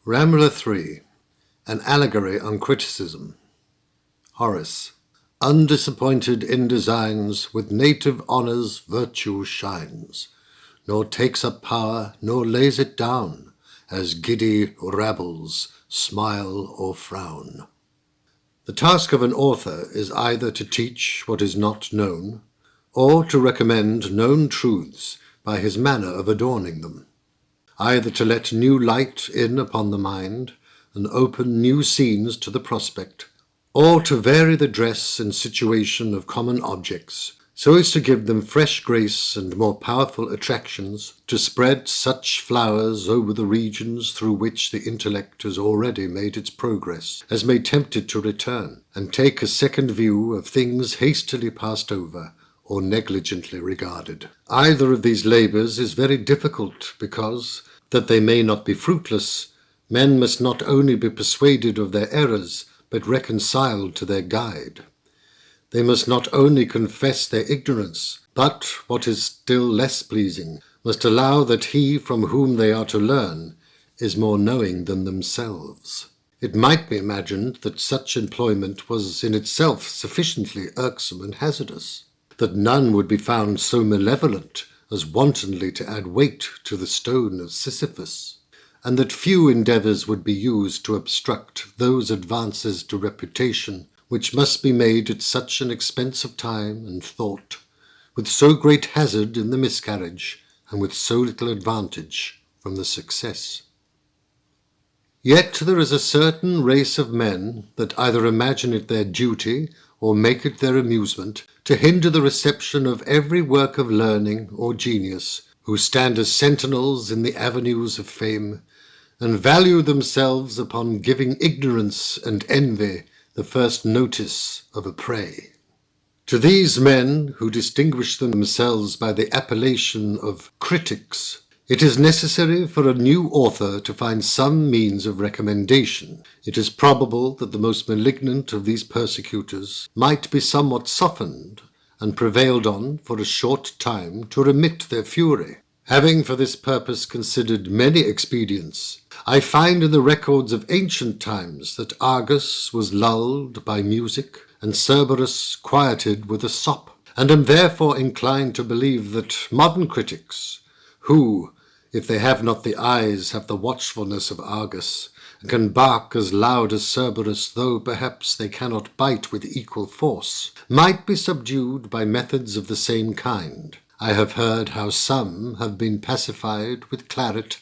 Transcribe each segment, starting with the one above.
Rambler 3, an allegory on criticism. Horace. Undisappointed in designs, with native honours virtue shines, nor takes up power, nor lays it down, as giddy rabbles smile or frown. The task of an author is either to teach what is not known, or to recommend known truths by his manner of adorning them, either to let new light in upon the mind, and open new scenes to the prospect, or to vary the dress and situation of common objects, so as to give them fresh grace and more powerful attractions, to spread such flowers over the regions through which the intellect has already made its progress, as may tempt it to return, and take a second view of things hastily passed over, or negligently regarded. Either of these labours is very difficult, because, that they may not be fruitless, men must not only be persuaded of their errors, but reconciled to their guide. They must not only confess their ignorance, but, what is still less pleasing, must allow that he from whom they are to learn is more knowing than themselves. It might be imagined that such employment was in itself sufficiently irksome and hazardous, that none would be found so malevolent as wantonly to add weight to the stone of Sisyphus, and that few endeavours would be used to obstruct those advances to reputation which must be made at such an expense of time and thought, with so great hazard in the miscarriage, and with so little advantage from the success. Yet there is a certain race of men that either imagine it their duty, or make it their amusement, to hinder the reception of every work of learning or genius, who stand as sentinels in the avenues of fame, and value themselves upon giving ignorance and envy the first notice of a prey. To these men, who distinguish themselves by the appellation of critics, it is necessary for a new author to find some means of recommendation. It is probable that the most malignant of these persecutors might be somewhat softened, and prevailed on for a short time to remit their fury. Having for this purpose considered many expedients, I find in the records of ancient times that Argus was lulled by music, and Cerberus quieted with a sop, and am therefore inclined to believe that modern critics, who, if they have not the eyes, have the watchfulness of Argus, and can bark as loud as Cerberus, though perhaps they cannot bite with equal force, might be subdued by methods of the same kind. I have heard how some have been pacified with claret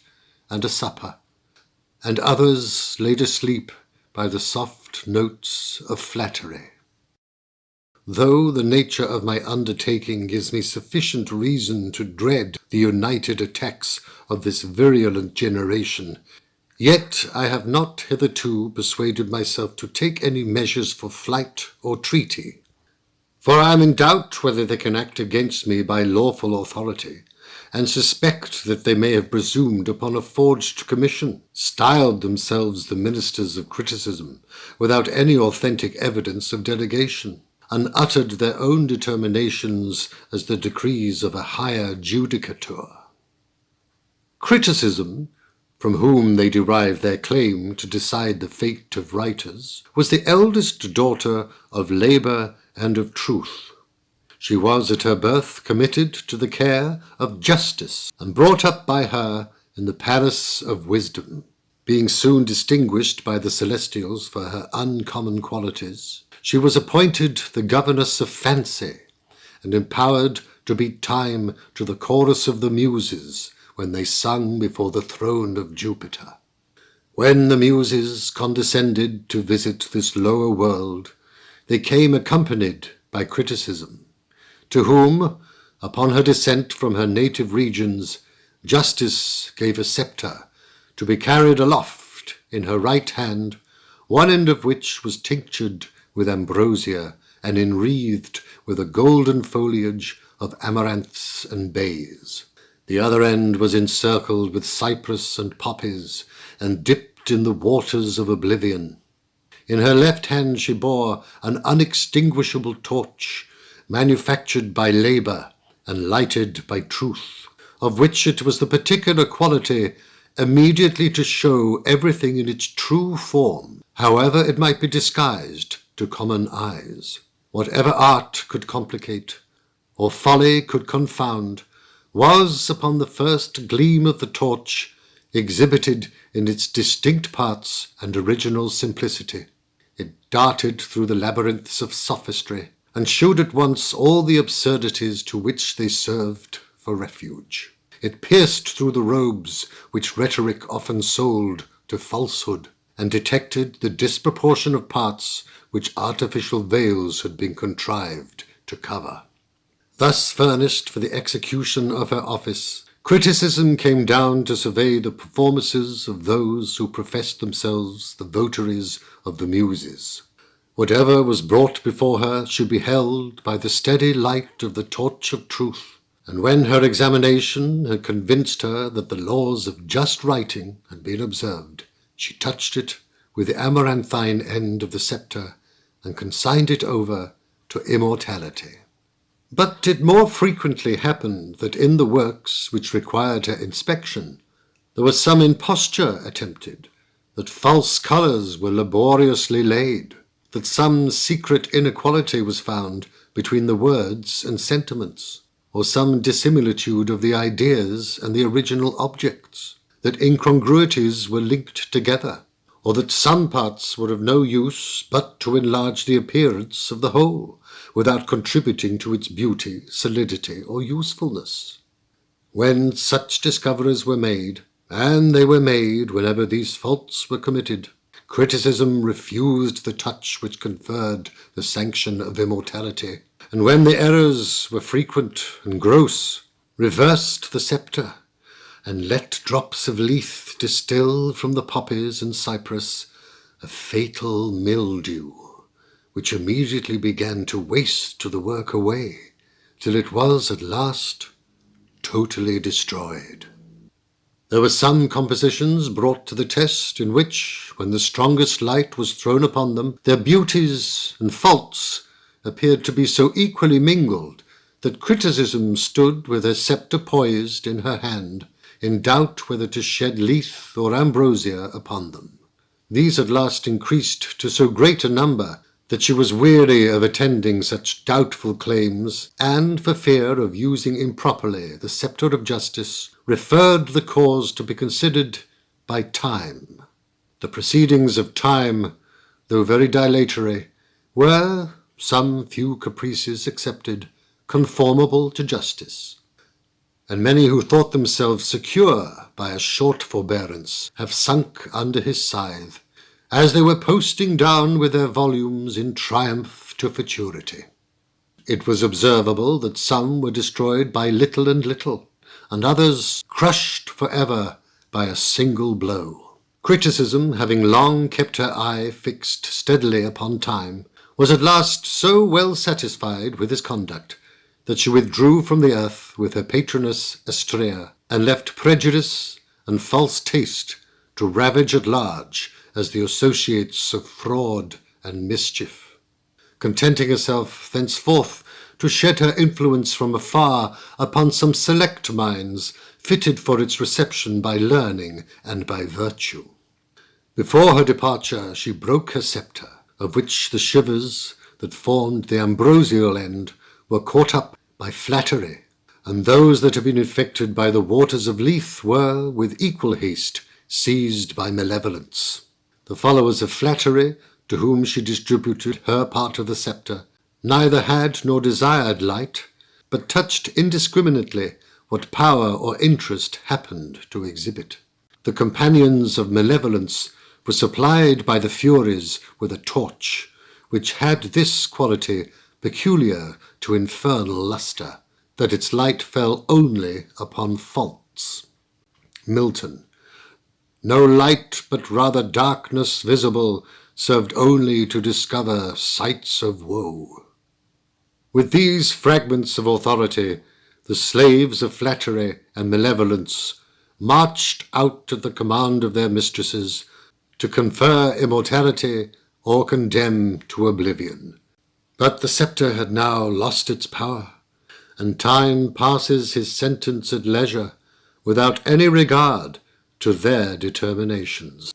and a supper, and others laid asleep by the soft notes of flattery. Though the nature of my undertaking gives me sufficient reason to dread the united attacks of this virulent generation, yet I have not hitherto persuaded myself to take any measures for flight or treaty. For I am in doubt whether they can act against me by lawful authority, and suspect that they may have presumed upon a forged commission, styled themselves the ministers of criticism, without any authentic evidence of delegation, and uttered their own determinations as the decrees of a higher judicature. Criticism, from whom they derive their claim to decide the fate of writers, was the eldest daughter of labour and of truth. She was at her birth committed to the care of justice, and brought up by her in the palace of wisdom. Being soon distinguished by the celestials for her uncommon qualities, she was appointed the governess of fancy, and empowered to beat time to the chorus of the muses when they sung before the throne of Jupiter. When the muses condescended to visit this lower world, they came accompanied by criticism, to whom, upon her descent from her native regions, justice gave a sceptre, to be carried aloft in her right hand, one end of which was tinctured with ambrosia, and enwreathed with a golden foliage of amaranths and bays. The other end was encircled with cypress and poppies, and dipped in the waters of oblivion. In her left hand she bore an unextinguishable torch, manufactured by labour and lighted by truth, of which it was the particular quality immediately to show everything in its true form, however it might be disguised to common eyes. Whatever art could complicate, or folly could confound, was, upon the first gleam of the torch, exhibited in its distinct parts and original simplicity. It darted through the labyrinths of sophistry, and showed at once all the absurdities to which they served for refuge. It pierced through the robes which rhetoric often sold to falsehood, and detected the disproportion of parts which artificial veils had been contrived to cover. Thus furnished for the execution of her office, criticism came down to survey the performances of those who professed themselves the votaries of the Muses. Whatever was brought before her should be held by the steady light of the torch of truth, and when her examination had convinced her that the laws of just writing had been observed, she touched it with the amaranthine end of the sceptre and consigned it over to immortality. But it more frequently happened that in the works which required her inspection there was some imposture attempted, that false colours were laboriously laid, that some secret inequality was found between the words and sentiments, or some dissimilitude of the ideas and the original objects, that incongruities were linked together, or that some parts were of no use but to enlarge the appearance of the whole, without contributing to its beauty, solidity, or usefulness. When such discoveries were made, and they were made whenever these faults were committed, criticism refused the touch which conferred the sanction of immortality, and when the errors were frequent and gross, reversed the sceptre, and let drops of lethe distill from the poppies and cypress a fatal mildew, which immediately began to waste the work away, till it was at last totally destroyed. There were some compositions brought to the test in which, when the strongest light was thrown upon them, their beauties and faults appeared to be so equally mingled that criticism stood with her sceptre poised in her hand, in doubt whether to shed lethe or ambrosia upon them. These at last increased to so great a number that she was weary of attending such doubtful claims, and, for fear of using improperly the sceptre of justice, referred the cause to be considered by time. The proceedings of time, though very dilatory, were, some few caprices excepted, conformable to justice, and many who thought themselves secure by a short forbearance have sunk under his scythe, as they were posting down with their volumes in triumph to futurity. It was observable that some were destroyed by little and little, and others crushed for ever by a single blow. Criticism, having long kept her eye fixed steadily upon time, was at last so well satisfied with his conduct that she withdrew from the earth with her patroness Astrea, and left prejudice and false taste to ravage at large as the associates of fraud and mischief, contenting herself thenceforth to shed her influence from afar upon some select minds fitted for its reception by learning and by virtue. Before her departure she broke her sceptre, of which the shivers that formed the ambrosial end were caught up by flattery, and those that had been infected by the waters of lethe were, with equal haste, seized by malevolence. The followers of flattery, to whom she distributed her part of the sceptre, neither had nor desired light, but touched indiscriminately what power or interest happened to exhibit. The companions of malevolence were supplied by the Furies with a torch, which had this quality peculiar to infernal lustre, that its light fell only upon faults. Milton. No light, but rather darkness visible, served only to discover sights of woe. With these fragments of authority, the slaves of flattery and malevolence marched out at the command of their mistresses to confer immortality or condemn to oblivion. But the sceptre had now lost its power, and time passes his sentence at leisure, without any regard to their determinations.